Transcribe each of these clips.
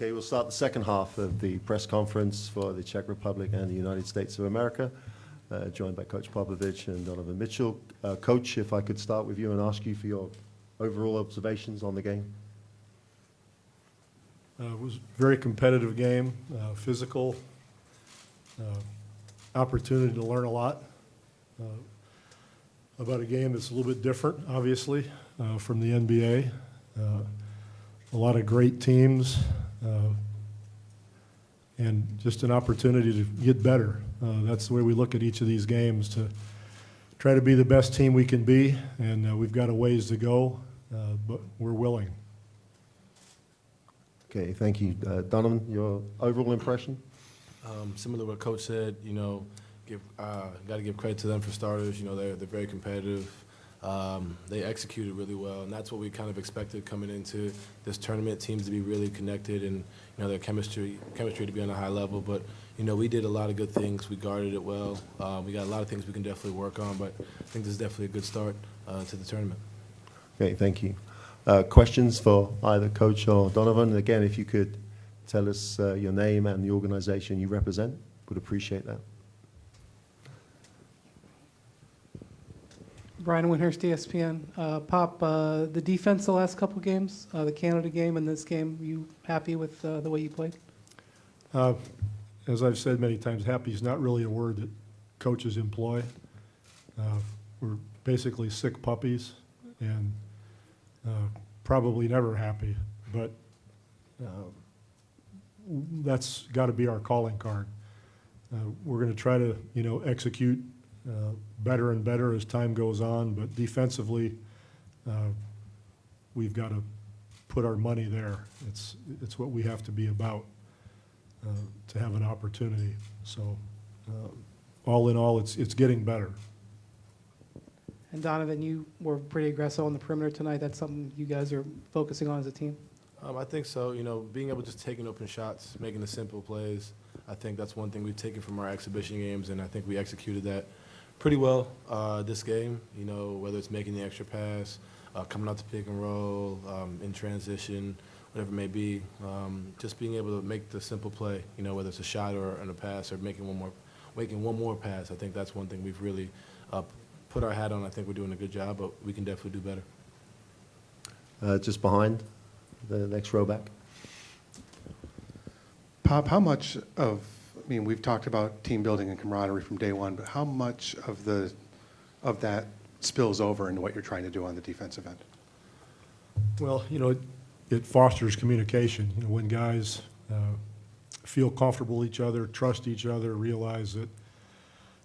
Okay, we'll start the second half of the press conference for the Czech Republic and the United States of America, joined by Coach Popovich and Donovan Mitchell. Coach, if I could start with you and ask you for your overall observations on the game. It was a very competitive game, physical, opportunity to learn a lot about a game that's a little bit different, obviously, from the NBA. A lot of great teams, and just an opportunity to get better. That's the way we look at each of these games, to try to be the best team we can be, and we've got a ways to go, but we're willing. Okay, thank you. Donovan, your overall impression? Similar to what Coach said, you know, got to give credit to them for starters. You know, they're very competitive. They executed really well, and that's what we kind of expected coming into this tournament. Teams to be really connected, and you know, their chemistry to be on a high level. But you know, we did a lot of good things. We guarded it well. We got a lot of things we can definitely work on, but I think this is definitely a good start to the tournament. Okay, thank you. Questions for either Coach or Donovan? Again, if you could tell us your name and the organization you represent, would appreciate that. Brian Windhurst, ESPN. Pop, the defense the last couple games, the Canada game and this game, you happy with the way you played? As I've said many times, happy is not really a word that coaches employ. We're basically sick puppies and probably never happy, but that's got to be our calling card. We're going to try to, you know, execute better and better as time goes on, but defensively, we've got to put our money there. It's what we have to be about to have an opportunity. So, all in all, it's getting better. And Donovan, you were pretty aggressive on the perimeter tonight. That's something you guys are focusing on as a team? I think so. You know, being able to just taking open shots, making the simple plays. I think that's one thing we've taken from our exhibition games, and I think we executed that pretty well this game. You know, whether it's making the extra pass, coming out to pick and roll, in transition, whatever it may be. Just being able to make the simple play. You know, whether it's a shot or a pass or making one more pass. I think that's one thing we've really put our hat on. I think we're doing a good job, but we can definitely do better. Just behind the next row back. Pop, how much of, I mean, we've talked about team building and camaraderie from day one, but how much of that spills over into what you're trying to do on the defensive end? Well, you know, it fosters communication. You know, when guys feel comfortable with each other, trust each other, realize that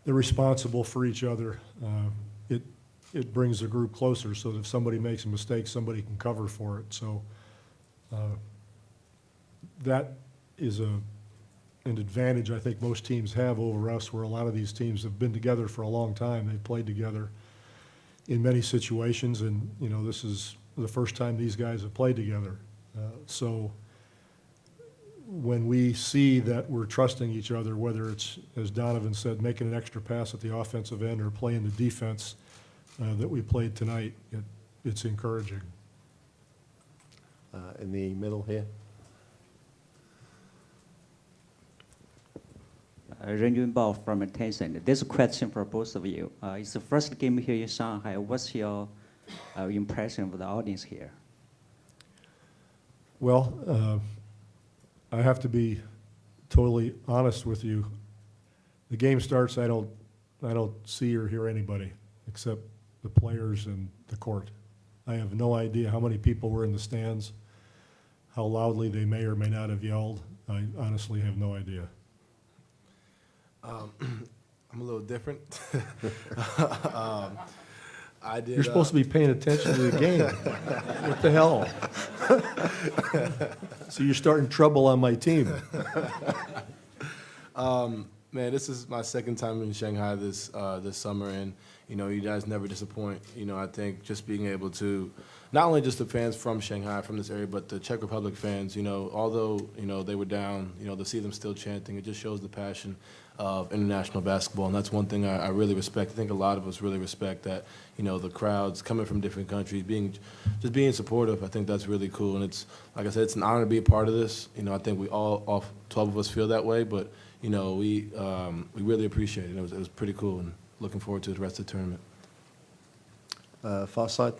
they're responsible for each other, it brings the group closer, so that if somebody makes a mistake, somebody can cover for it. So that is an advantage I think most teams have over us, where a lot of these teams have been together for a long time. They've played together in many situations, and you know, this is the first time these guys have played together. So when we see that we're trusting each other, whether it's, as Donovan said, making an extra pass at the offensive end or playing the defense that we played tonight, it's encouraging. In the middle here. Ren Yunbao from Tencent. This question for both of you. It's the first game here in Shanghai. What's your impression of the audience here? Well, I have to be totally honest with you. The game starts, I don't see or hear anybody except the players and the court. I have no idea how many people were in the stands, how loudly they may or may not have yelled. I honestly have no idea. I'm a little different. I did. You're supposed to be paying attention to the game. What the hell? So you're starting trouble on my team. Man, this is my second time in Shanghai this summer, and You guys never disappoint. I think just being able to, not only just the fans from Shanghai, from this area, but the Czech Republic fans, although, they were down, to see them still chanting, it just shows the passion of international basketball. And that's one thing I really respect. I think a lot of us really respect that, the crowds coming from different countries, just being supportive. I think that's really cool. And it's, like I said, it's an honor to be a part of this. I think we all 12 of us feel that way, but, we really appreciate it. It was pretty cool, and looking forward to the rest of the tournament. Far side,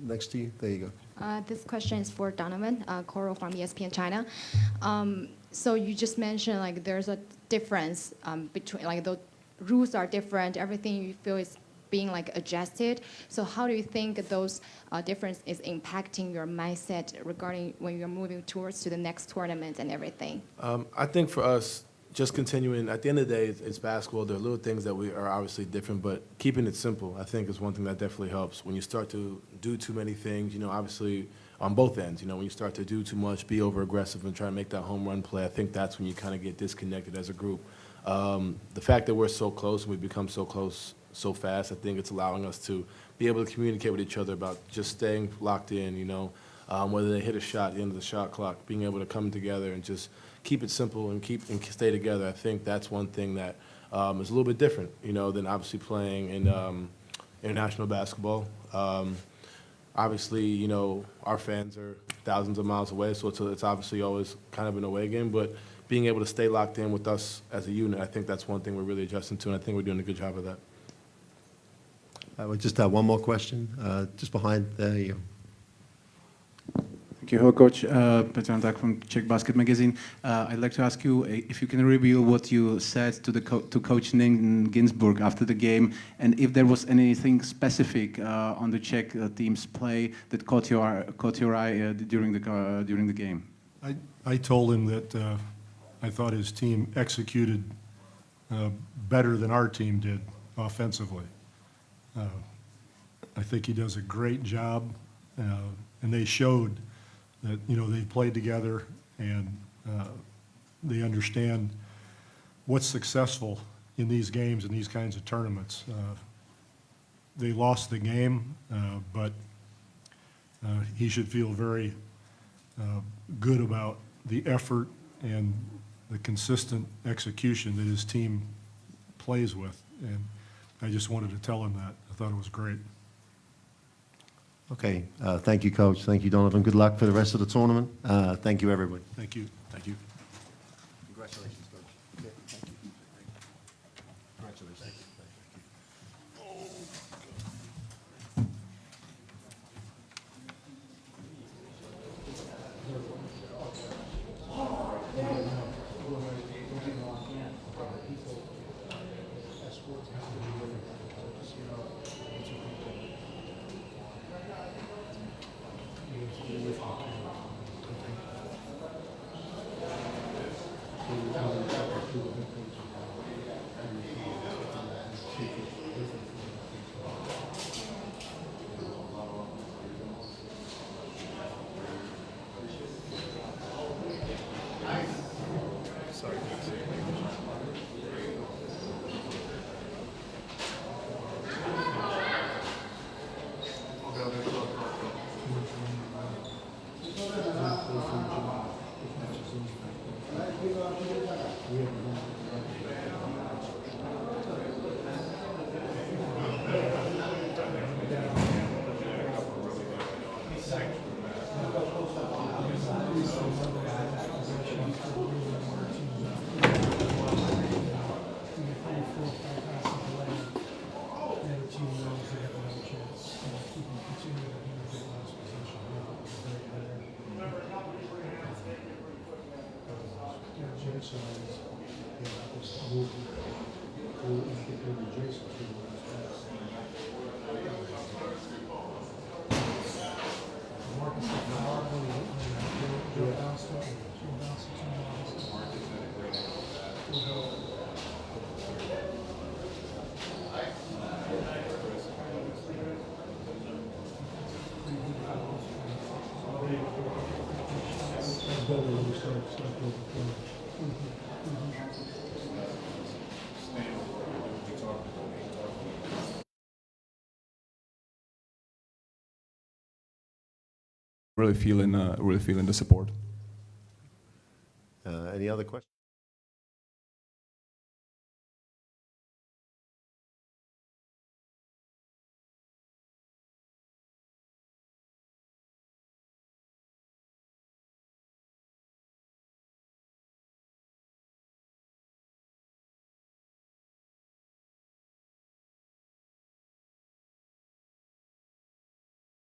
next to you. There you go. This question is for Donovan, Coral from ESPN China. So you just mentioned like there's a difference between, like the rules are different, everything you feel is being like adjusted. So how do you think those difference is impacting your mindset regarding when you're moving towards to the next tournament and everything? I think for us, just continuing, at the end of the day, it's basketball. There are little things that we are obviously different, but keeping it simple, I think, is one thing that definitely helps. When you start to do too many things, obviously on both ends, when you start to do too much, be over-aggressive and try to make that home run play, I think that's when you kind of get disconnected as a group. The fact that we're so close and we've become so close so fast, I think it's allowing us to be able to communicate with each other about just staying locked in, whether they hit a shot at the end of the shot clock, being able to come together and just keep it simple and stay together. I think that's one thing that is a little bit different, than obviously playing in international basketball. Obviously, our fans are thousands of miles away, so it's obviously always kind of an away game, but being able to stay locked in with us as a unit, I think that's one thing we're really adjusting to, and I think we're doing a good job of that. I would just have one more question, just behind there you go. Thank you. Hello, Coach. Petr Tak from Czech Basket Magazine. I'd like to ask you if you can reveal what you said to to Coach Ning Ginsburg after the game, and if there was anything specific on the Czech team's play that caught your eye during the game. I told him that I thought his team executed better than our team did offensively. I think he does a great job, and they showed that, they played together and they understand what's successful in these games and these kinds of tournaments. They lost the game, but he should feel very good about the effort and the consistent execution that his team plays with. And I just wanted to tell him that. I thought it was great. Okay, thank you, Coach. Thank you, Donovan. Good luck for the rest of the tournament. Thank you, everybody. Thank you. Thank you. Congratulations, Coach. Okay, thank you. Congratulations. really feeling the support. Any other questions?